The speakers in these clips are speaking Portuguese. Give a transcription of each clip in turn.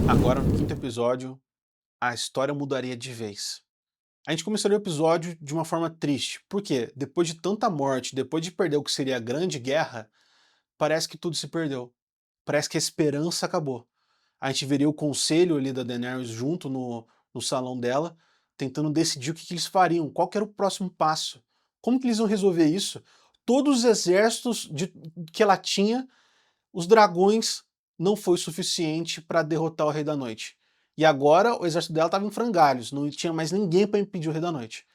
Agora, no quinto episódio, a história mudaria de vez. A gente começaria o episódio de uma forma triste. Por quê? Depois de tanta morte, depois de perder o que seria a Grande Guerra, parece que tudo se perdeu. Parece que a esperança acabou. A gente veria o conselho ali da Daenerys junto no salão dela, tentando decidir o que eles fariam, qual que era o próximo passo. Como que eles iam resolver isso? Todos os exércitos que ela tinha, os dragões, não foi suficiente para derrotar o Rei da Noite. E agora o exército dela estava em frangalhos, não tinha mais ninguém para impedir o Rei da Noite.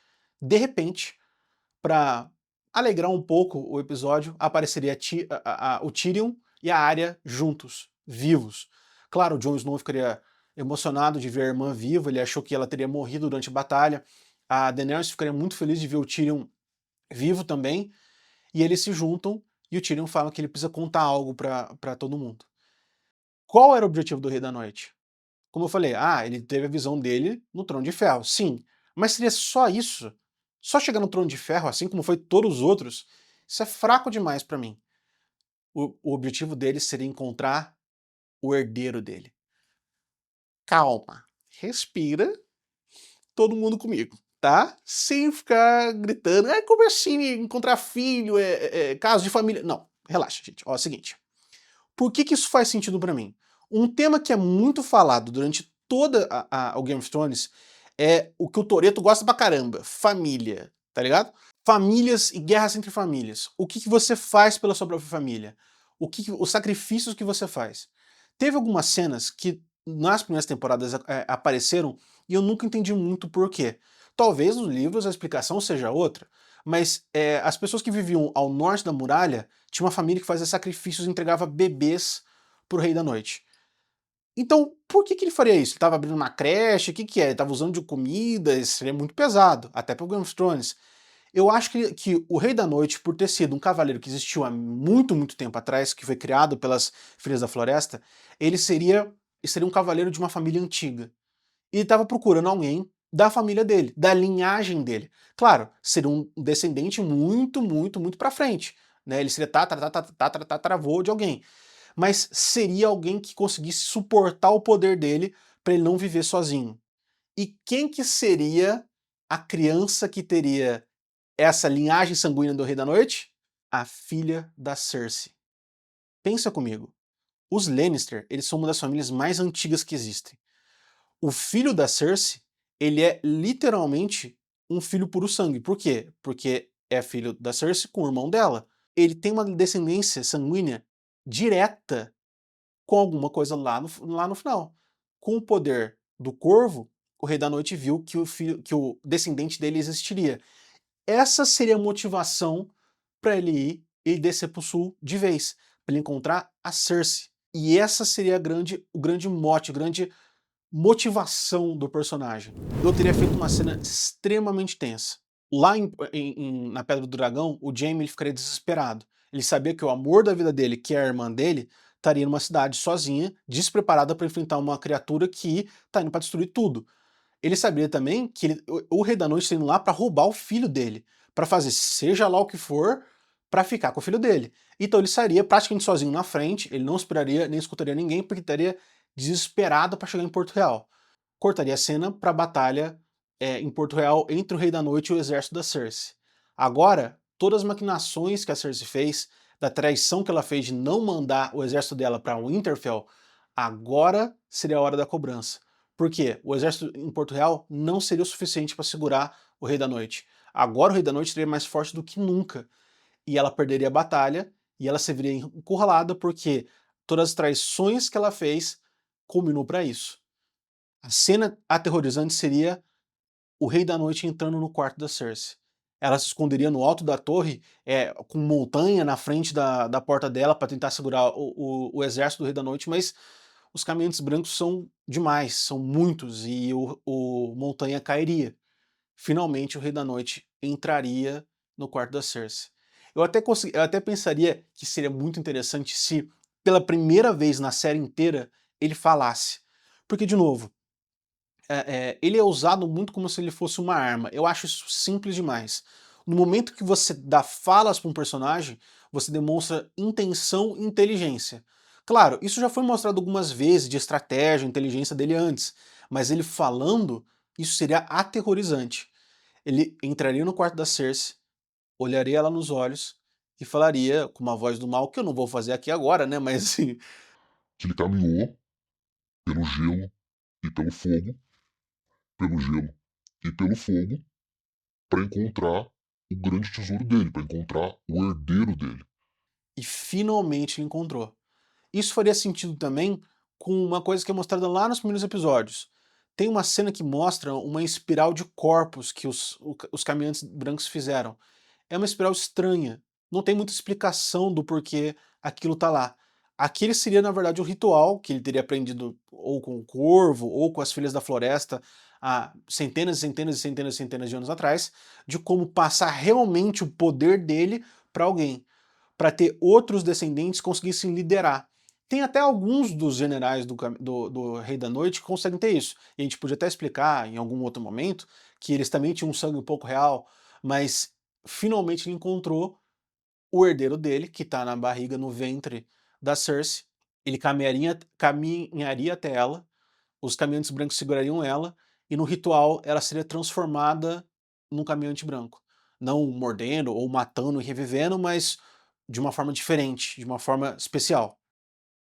De repente, para alegrar um pouco o episódio, apareceria o Tyrion e a Arya juntos, vivos. Claro, o Jon Snow ficaria emocionado de ver a irmã viva, ele achou que ela teria morrido durante a batalha. A Daenerys ficaria muito feliz de ver o Tyrion vivo também, e eles se juntam e o Tyrion fala que ele precisa contar algo para todo mundo. Qual era o objetivo do Rei da Noite? Como eu falei, ele teve a visão dele no Trono de Ferro, sim. Mas seria só isso? Só chegar no Trono de Ferro, assim como foi todos os outros? Isso é fraco demais pra mim. O objetivo dele seria encontrar o herdeiro dele. Calma, respira, todo mundo comigo, tá? Sem ficar gritando, como assim encontrar filho, caso de família. Não, relaxa, gente. Ó, é o seguinte. Por que isso faz sentido pra mim? Um tema que é muito falado durante toda o Game of Thrones é o que o Toretto gosta pra caramba, família, tá ligado? Famílias e guerras entre famílias. O que você faz pela sua própria família? Os sacrifícios que você faz. Teve algumas cenas que nas primeiras temporadas apareceram e eu nunca entendi muito por quê. Talvez nos livros a explicação seja outra, mas as pessoas que viviam ao norte da muralha tinha uma família que fazia sacrifícios e entregava bebês pro Rei da Noite. Então, por que ele faria isso? Ele estava abrindo uma creche? O que é? Ele estava usando de comida? Isso seria muito pesado, até para o Game of Thrones. Eu acho que o Rei da Noite, por ter sido um cavaleiro que existiu há muito, muito tempo atrás, que foi criado pelas Filhas da Floresta, ele seria um cavaleiro de uma família antiga. E ele estava procurando alguém da família dele, da linhagem dele. Claro, seria um descendente muito, muito, muito para frente, né? Ele seria tataravô de alguém, mas seria alguém que conseguisse suportar o poder dele para ele não viver sozinho. E quem que seria a criança que teria essa linhagem sanguínea do Rei da Noite? A filha da Cersei. Pensa comigo. Os Lannister, eles são uma das famílias mais antigas que existem. O filho da Cersei, ele é literalmente um filho puro sangue. Por quê? Porque é filho da Cersei com o irmão dela. Ele tem uma descendência sanguínea direta com alguma coisa lá no final. Com o poder do Corvo, o Rei da Noite viu que o descendente dele existiria. Essa seria a motivação para ele ir e descer para o sul de vez, para ele encontrar a Cersei. E essa seria o grande mote, a grande motivação do personagem. Eu teria feito uma cena extremamente tensa. Lá na Pedra do Dragão, o Jaime ele ficaria desesperado. Ele sabia que o amor da vida dele, que é a irmã dele, estaria numa cidade sozinha, despreparada para enfrentar uma criatura que está indo para destruir tudo. Ele sabia também que o Rei da Noite está indo lá para roubar o filho dele, para fazer seja lá o que for, para ficar com o filho dele. Então ele sairia praticamente sozinho na frente, ele não esperaria nem escutaria ninguém, porque estaria desesperado para chegar em Porto Real. Cortaria a cena para a batalha em Porto Real entre o Rei da Noite e o exército da Cersei. Agora, todas as maquinações que a Cersei fez, da traição que ela fez de não mandar o exército dela para Winterfell, agora seria a hora da cobrança. Por quê? O exército em Porto Real não seria o suficiente para segurar o Rei da Noite. Agora o Rei da Noite seria mais forte do que nunca. E ela perderia a batalha e ela se veria encurralada porque todas as traições que ela fez culminou para isso. A cena aterrorizante seria o Rei da Noite entrando no quarto da Cersei. Ela se esconderia no alto da torre, com montanha na frente da porta dela para tentar segurar o exército do Rei da Noite, mas os caminhantes brancos são demais, são muitos, e o montanha cairia. Finalmente o Rei da Noite entraria no quarto da Cersei. Eu até pensaria que seria muito interessante se, pela primeira vez na série inteira, ele falasse. Porque, de novo, ele é usado muito como se ele fosse uma arma. Eu acho isso simples demais. No momento que você dá falas para um personagem, você demonstra intenção e inteligência. Claro, isso já foi mostrado algumas vezes de estratégia, inteligência dele antes, mas ele falando, isso seria aterrorizante. Ele entraria no quarto da Cersei, olharia ela nos olhos e falaria com uma voz do mal, que eu não vou fazer aqui agora, né, mas assim, Que ele caminhou pelo gelo e pelo fogo, pelo gelo e pelo fogo, para encontrar o grande tesouro dele, para encontrar o herdeiro dele. e finalmente encontrou. Isso faria sentido também com uma coisa que é mostrada lá nos primeiros episódios. Tem uma cena que mostra uma espiral de corpos que os caminhantes brancos fizeram. É uma espiral estranha. Não tem muita explicação do porquê aquilo tá lá. Aquele seria, na verdade, o ritual que ele teria aprendido ou com o corvo ou com as filhas da floresta há centenas e centenas e centenas e centenas de anos atrás, de como passar realmente o poder dele para alguém, para ter outros descendentes que conseguissem liderar. Tem até alguns dos generais do Rei da Noite que conseguem ter isso. E a gente podia até explicar em algum outro momento que eles também tinham um sangue um pouco real, mas finalmente ele encontrou o herdeiro dele, que está na barriga, no ventre da Cersei. Ele caminharia até ela, os caminhantes brancos segurariam ela, e no ritual ela seria transformada num caminhante branco. Não mordendo ou matando e revivendo, mas de uma forma diferente, de uma forma especial.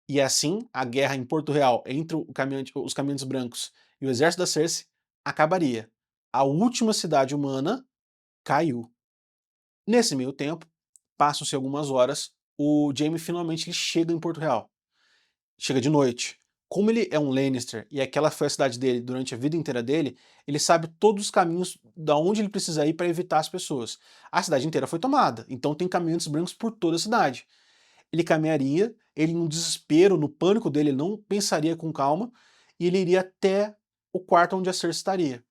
E assim, a guerra em Porto Real entre os caminhantes brancos e o exército da Cersei acabaria. A última cidade humana caiu. Nesse meio tempo, passam-se algumas horas, o Jaime finalmente ele chega em Porto Real. Chega de noite. Como ele é um Lannister e aquela foi a cidade dele durante a vida inteira dele, ele sabe todos os caminhos da onde ele precisa ir para evitar as pessoas. A cidade inteira foi tomada, então tem caminhantes brancos por toda a cidade. Ele caminharia, ele no desespero, no pânico dele, ele não pensaria com calma, e ele iria até o quarto onde a Cersei estaria.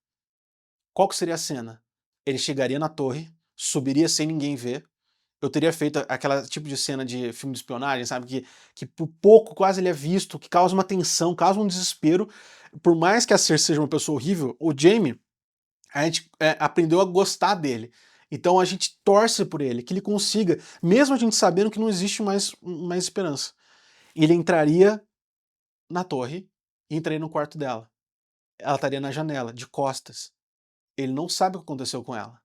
Qual que seria a cena? Ele chegaria na torre, subiria sem ninguém ver. Eu teria feito aquela tipo de cena de filme de espionagem, sabe? Que por pouco quase ele é visto, que causa uma tensão, causa um desespero. Por mais que a Cersei seja uma pessoa horrível, o Jaime, a gente aprendeu a gostar dele. Então a gente torce por ele, que ele consiga, mesmo a gente sabendo que não existe mais esperança. E ele entraria na torre e entraria no quarto dela. Ela estaria na janela, de costas. Ele não sabe o que aconteceu com ela.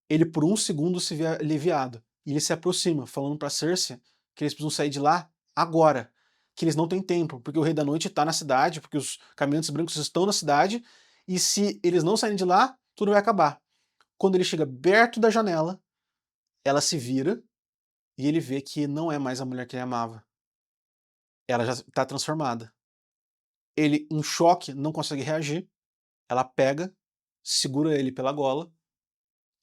Ele por um segundo se vê aliviado. E ele se aproxima, falando pra Cersei que eles precisam sair de lá agora. Que eles não têm tempo, porque o Rei da Noite tá na cidade, porque os caminhantes brancos estão na cidade, e se eles não saírem de lá, tudo vai acabar. Quando ele chega perto da janela, ela se vira e ele vê que não é mais a mulher que ele amava. Ela já está transformada. Ele, em choque, não consegue reagir. Ela pega, segura ele pela gola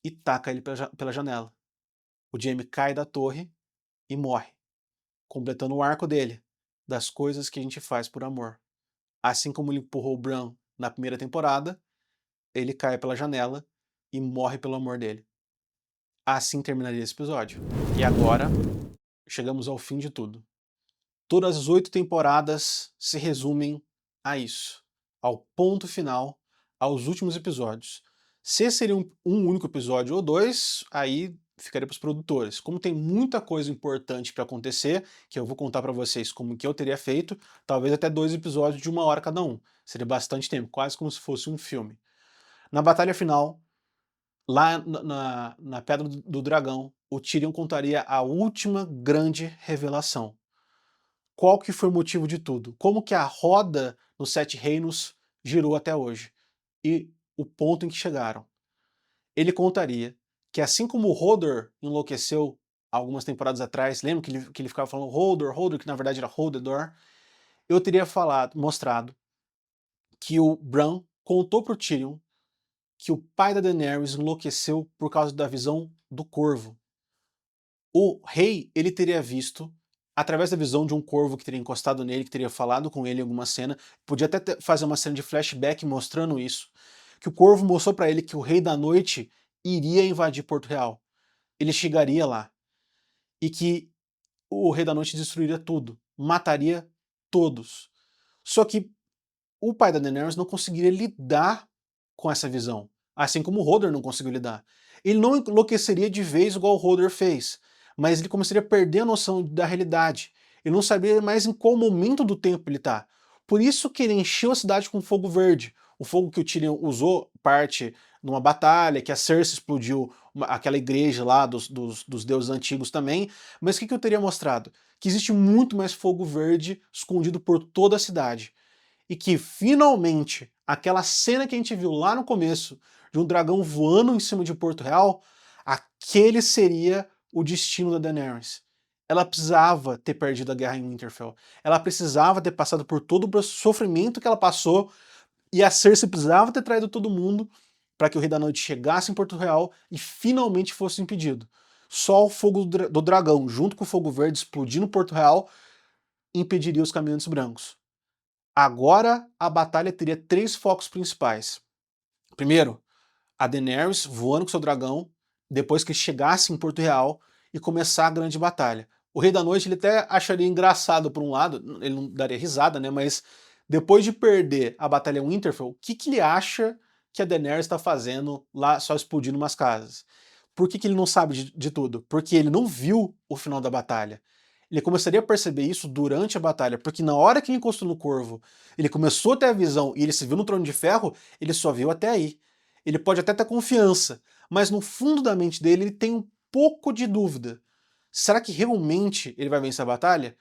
e taca ele pela janela. O Jaime cai da torre e morre, completando o arco dele, das coisas que a gente faz por amor. Assim como ele empurrou o Bran na primeira temporada, ele cai pela janela e morre pelo amor dele. Assim terminaria esse episódio. E agora, chegamos ao fim de tudo. Todas as 8 temporadas se resumem a isso, ao ponto final, aos últimos episódios. Se seria um único episódio ou dois, aí ficaria para os produtores. Como tem muita coisa importante para acontecer, que eu vou contar para vocês como que eu teria feito, talvez até 2 episódios de 1 hora cada um. Seria bastante tempo, quase como se fosse um filme. Na batalha final, lá na Pedra do Dragão, o Tyrion contaria a última grande revelação. Qual que foi o motivo de tudo? Como que a roda nos Sete Reinos girou até hoje? E o ponto em que chegaram. Ele contaria que assim como o Hodor enlouqueceu algumas temporadas atrás, lembra que ele ficava falando Hodor, Hodor, que na verdade era Holdedor, eu teria mostrado que o Bran contou pro Tyrion que o pai da Daenerys enlouqueceu por causa da visão do corvo. O rei, ele teria visto, através da visão de um corvo que teria encostado nele, que teria falado com ele em alguma cena, podia até fazer uma cena de flashback mostrando isso, que o corvo mostrou para ele que o Rei da Noite iria invadir Porto Real. Ele chegaria lá e que o Rei da Noite destruiria tudo, mataria todos. Só que o pai da Daenerys não conseguiria lidar com essa visão, assim como o Hodor não conseguiu lidar. Ele não enlouqueceria de vez igual o Hodor fez, mas ele começaria a perder a noção da realidade. Ele não sabia mais em qual momento do tempo ele tá. Por isso que ele encheu a cidade com fogo verde. O fogo que o Tyrion usou parte numa batalha, que a Cersei explodiu aquela igreja lá dos deuses antigos também. Mas o que eu teria mostrado? Que existe muito mais fogo verde escondido por toda a cidade. E que finalmente aquela cena que a gente viu lá no começo de um dragão voando em cima de Porto Real, aquele seria o destino da Daenerys. Ela precisava ter perdido a guerra em Winterfell. Ela precisava ter passado por todo o sofrimento que ela passou, e a Cersei precisava ter traído todo mundo para que o Rei da Noite chegasse em Porto Real e finalmente fosse impedido. Só o fogo do dragão, junto com o fogo verde explodindo Porto Real, impediria os Caminhantes Brancos. Agora a batalha teria 3 focos principais. Primeiro, a Daenerys voando com seu dragão, depois que chegasse em Porto Real e começar a grande batalha. O Rei da Noite ele até acharia engraçado por um lado, ele não daria risada, né? Mas depois de perder a batalha em Winterfell, o que ele acha que a Daenerys está fazendo lá só explodindo umas casas? Por que ele não sabe de tudo? Porque ele não viu o final da batalha. Ele começaria a perceber isso durante a batalha, porque na hora que ele encostou no Corvo, ele começou a ter a visão e ele se viu no Trono de Ferro, ele só viu até aí. Ele pode até ter confiança, mas no fundo da mente dele ele tem um pouco de dúvida. Será que realmente ele vai vencer a batalha?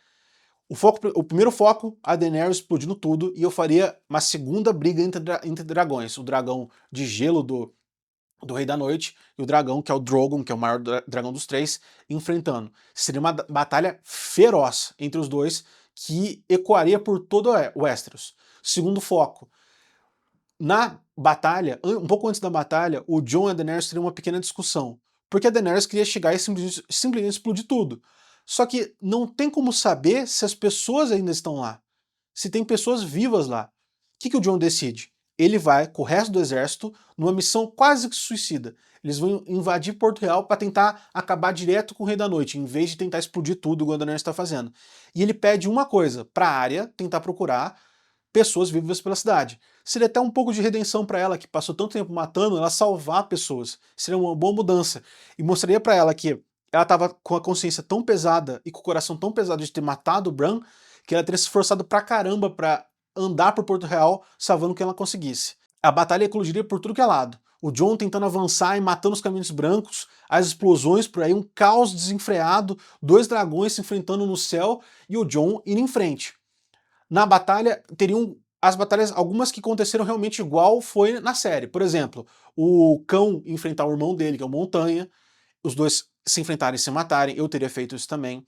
O primeiro foco, a Daenerys explodindo tudo, e eu faria uma segunda briga entre dragões. O dragão de gelo do Rei da Noite e o dragão, que é o Drogon, que é o maior dragão dos 3, enfrentando. Seria uma batalha feroz entre os dois, que ecoaria por todo o Westeros. Segundo foco, na batalha, um pouco antes da batalha, o Jon e a Daenerys teriam uma pequena discussão, porque a Daenerys queria chegar e simplesmente explodir tudo. Só que não tem como saber se as pessoas ainda estão lá, se tem pessoas vivas lá. O que o Jon decide? Ele vai com o resto do exército numa missão quase que suicida. Eles vão invadir Porto Real para tentar acabar direto com o Rei da Noite, em vez de tentar explodir tudo, igual a Daenerys está fazendo. E ele pede uma coisa, para a Arya tentar procurar pessoas vivas pela cidade. Seria até um pouco de redenção para ela, que passou tanto tempo matando, ela salvar pessoas. Seria uma boa mudança. E mostraria para ela que ela estava com a consciência tão pesada e com o coração tão pesado de ter matado o Bran, que ela teria se esforçado pra caramba para andar por Porto Real, salvando quem ela conseguisse. A batalha eclodiria por tudo que é lado. O Jon tentando avançar e matando os Caminhantes Brancos, as explosões por aí, um caos desenfreado, 2 dragões se enfrentando no céu e o Jon indo em frente. Na batalha, teriam as batalhas, algumas que aconteceram realmente igual foi na série. Por exemplo, o Cão enfrentar o irmão dele, que é o Montanha, os dois se enfrentarem e se matarem, eu teria feito isso também.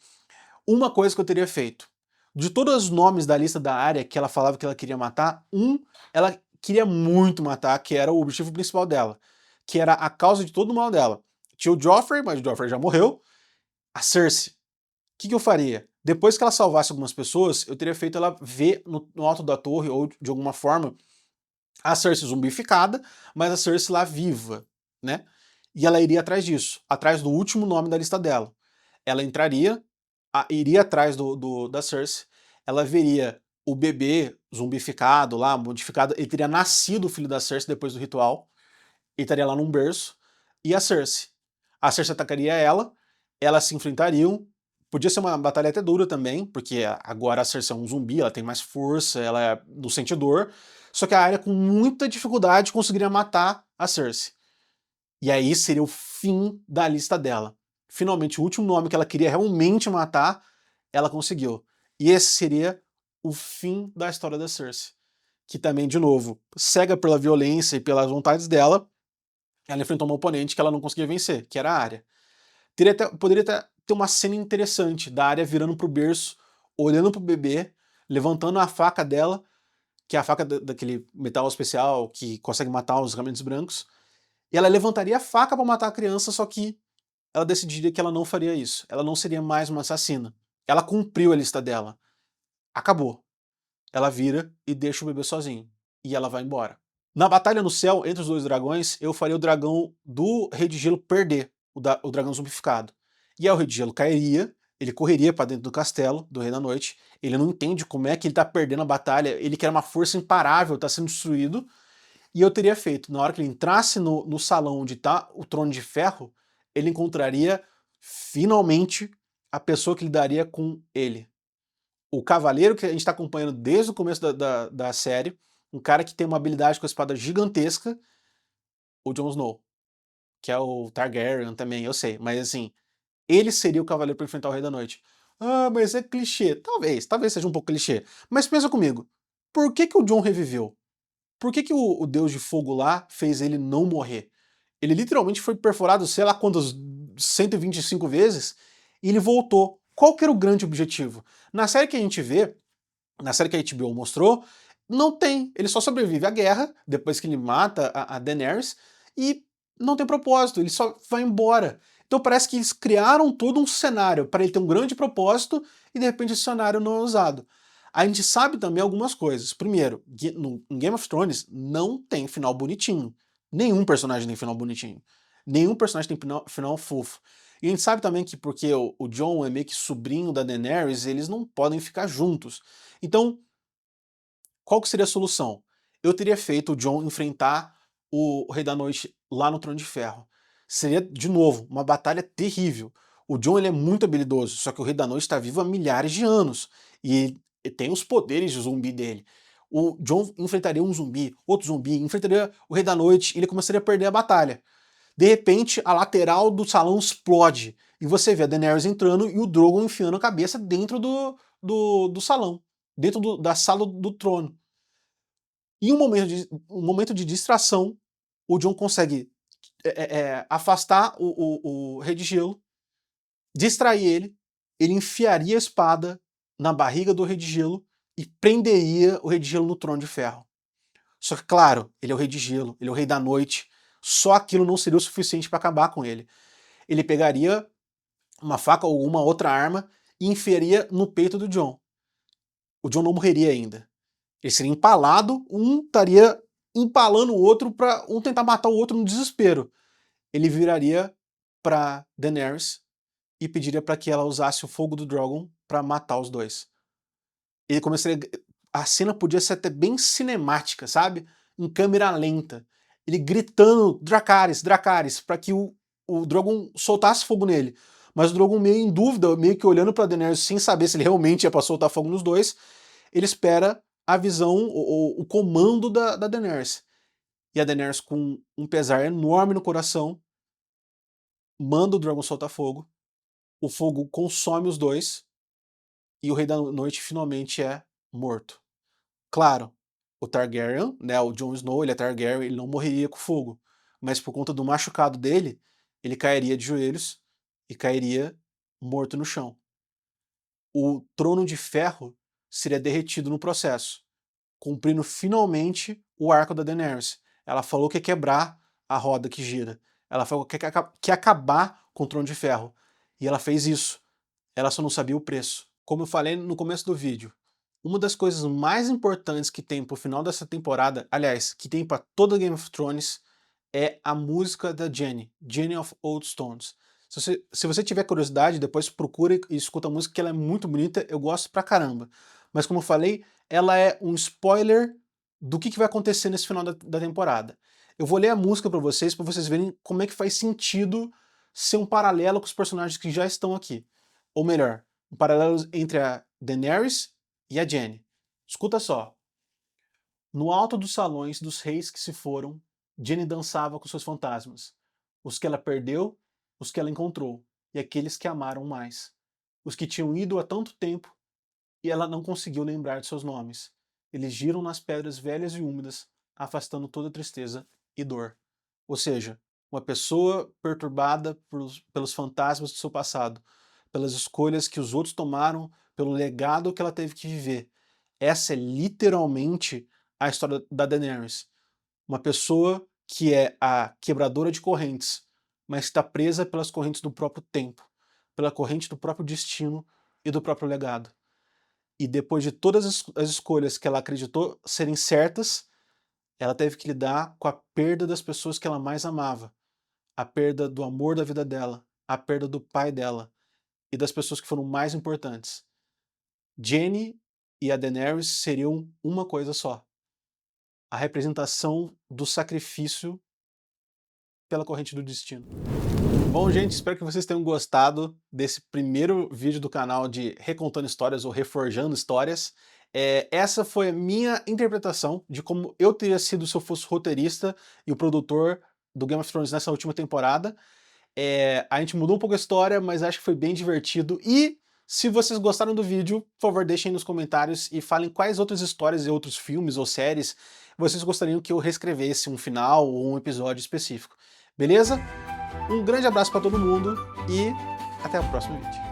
Uma coisa que eu teria feito, de todos os nomes da lista da área que ela falava que ela queria matar, ela queria muito matar, que era o objetivo principal dela, que era a causa de todo o mal dela. Tinha o Joffrey, mas o Joffrey já morreu. A Cersei. O que eu faria? Depois que ela salvasse algumas pessoas, eu teria feito ela ver no alto da torre, ou de alguma forma, a Cersei zumbificada, mas a Cersei lá viva, né? E ela iria atrás disso, atrás do último nome da lista dela. Ela entraria, iria atrás da Cersei, ela veria o bebê zumbificado lá, modificado, ele teria nascido o filho da Cersei depois do ritual, ele estaria lá num berço, e a Cersei. A Cersei atacaria ela, elas se enfrentariam, podia ser uma batalha até dura também, porque agora a Cersei é um zumbi, ela tem mais força, ela não sente dor, só que a Arya com muita dificuldade conseguiria matar a Cersei. E aí seria o fim da lista dela. Finalmente, o último nome que ela queria realmente matar, ela conseguiu. E esse seria o fim da história da Cersei. Que também, de novo, cega pela violência e pelas vontades dela, ela enfrentou uma oponente que ela não conseguia vencer, que era a Arya. Poderia ter uma cena interessante da Arya virando pro berço, olhando pro bebê, levantando a faca dela, que é a faca daquele metal especial que consegue matar os Caminhantes Brancos, e ela levantaria a faca para matar a criança, só que ela decidiria que ela não faria isso. Ela não seria mais uma assassina. Ela cumpriu a lista dela. Acabou. Ela vira e deixa o bebê sozinho. E ela vai embora. Na batalha no céu, entre os 2 dragões, eu faria o dragão do Rei de Gelo perder, o dragão zumbificado. E aí o Rei de Gelo cairia, ele correria para dentro do castelo do Rei da Noite, ele não entende como é que ele tá perdendo a batalha, ele que era uma força imparável, tá sendo destruído, e eu teria feito, na hora que ele entrasse no salão onde tá o Trono de Ferro, ele encontraria, finalmente, a pessoa que lidaria com ele. O cavaleiro que a gente está acompanhando desde o começo da série, um cara que tem uma habilidade com a espada gigantesca, o Jon Snow, que é o Targaryen também, eu sei, mas assim, ele seria o cavaleiro para enfrentar o Rei da Noite. Ah, mas é clichê. Talvez seja um pouco clichê. Mas pensa comigo, por que que o Jon reviveu? Por que que o Deus de Fogo lá fez ele não morrer? Ele literalmente foi perforado, sei lá quantas, 125 vezes, e ele voltou. Qual que era o grande objetivo? Na série que a gente vê, na série que a HBO mostrou, não tem. Ele só sobrevive à guerra, depois que ele mata a Daenerys, e não tem propósito, ele só vai embora. Então parece que eles criaram todo um cenário para ele ter um grande propósito, e de repente esse cenário não é usado. A gente sabe também algumas coisas. Primeiro, em Game of Thrones não tem final bonitinho. Nenhum personagem tem final bonitinho. Nenhum personagem tem final fofo. E a gente sabe também que porque o Jon é meio que sobrinho da Daenerys, eles não podem ficar juntos. Então, qual que seria a solução? Eu teria feito o Jon enfrentar o Rei da Noite lá no Trono de Ferro. Seria, de novo, uma batalha terrível. O Jon ele é muito habilidoso, só que o Rei da Noite está vivo há milhares de anos. E ele tem os poderes de zumbi dele. O Jon enfrentaria um zumbi, outro zumbi, enfrentaria o Rei da Noite e ele começaria a perder a batalha. De repente, a lateral do salão explode. E você vê a Daenerys entrando e o Drogon enfiando a cabeça dentro do salão. Dentro da sala do trono. Em um momento de distração, o Jon consegue afastar o Rei de Gelo, distrair ele enfiaria a espada na barriga do Rei de Gelo e prenderia o Rei de Gelo no Trono de Ferro. Só que, claro, ele é o Rei de Gelo, ele é o Rei da Noite, só aquilo não seria o suficiente para acabar com ele. Ele pegaria uma faca ou uma outra arma e enfiaria no peito do Jon. O Jon não morreria ainda. Ele seria empalado, um estaria empalando o outro para um tentar matar o outro no desespero. Ele viraria para Daenerys e pediria para que ela usasse o fogo do Drogon para matar os dois. Ele começaria, a cena podia ser até bem cinemática, sabe? Em câmera lenta. Ele gritando Dracarys, Dracarys, para que o Drogon soltasse fogo nele. Mas o Drogon meio em dúvida, meio que olhando para Daenerys sem saber se ele realmente ia para soltar fogo nos dois, ele espera a visão, o comando da Daenerys. E a Daenerys, com um pesar enorme no coração, manda o Drogon soltar fogo, o fogo consome os dois, e o Rei da Noite finalmente é morto. Claro, o Targaryen, né, o Jon Snow, ele é Targaryen, ele não morreria com fogo, mas por conta do machucado dele, ele cairia de joelhos e cairia morto no chão. O Trono de Ferro seria derretido no processo, cumprindo finalmente o arco da Daenerys. Ela falou que ia quebrar a roda que gira. Ela falou que ia acabar com o Trono de Ferro. E ela fez isso. Ela só não sabia o preço. Como eu falei no começo do vídeo, uma das coisas mais importantes que tem pro final dessa temporada, aliás, que tem para toda Game of Thrones, é a música da Jenny, Jenny of Old Stones. Se você tiver curiosidade, depois procura e escuta a música, que ela é muito bonita, eu gosto pra caramba. Mas como eu falei, ela é um spoiler do que vai acontecer nesse final da temporada. Eu vou ler a música pra vocês verem como é que faz sentido ser um paralelo com os personagens que já estão aqui. Ou melhor, um paralelo entre a Daenerys e a Jenny. Escuta só. No alto dos salões dos reis que se foram, Jenny dançava com seus fantasmas. Os que ela perdeu, os que ela encontrou, e aqueles que amaram mais. Os que tinham ido há tanto tempo e ela não conseguiu lembrar de seus nomes. Eles giram nas pedras velhas e úmidas, afastando toda tristeza e dor. Ou seja, uma pessoa perturbada pelos fantasmas do seu passado, pelas escolhas que os outros tomaram, pelo legado que ela teve que viver. Essa é literalmente a história da Daenerys. Uma pessoa que é a quebradora de correntes, mas está presa pelas correntes do próprio tempo, pela corrente do próprio destino e do próprio legado. E depois de todas as escolhas que ela acreditou serem certas, ela teve que lidar com a perda das pessoas que ela mais amava, a perda do amor da vida dela, a perda do pai dela e das pessoas que foram mais importantes. Jenny e a Daenerys seriam uma coisa só. A representação do sacrifício pela corrente do destino. Bom, gente, espero que vocês tenham gostado desse primeiro vídeo do canal de Recontando Histórias ou Reforjando Histórias. Essa foi a minha interpretação de como eu teria sido se eu fosse roteirista e o produtor do Game of Thrones nessa última temporada. A gente mudou um pouco a história, mas acho que foi bem divertido. E se vocês gostaram do vídeo, por favor, deixem aí nos comentários e falem quais outras histórias e outros filmes ou séries vocês gostariam que eu reescrevesse um final ou um episódio específico. Beleza? Um grande abraço para todo mundo e até o próximo vídeo.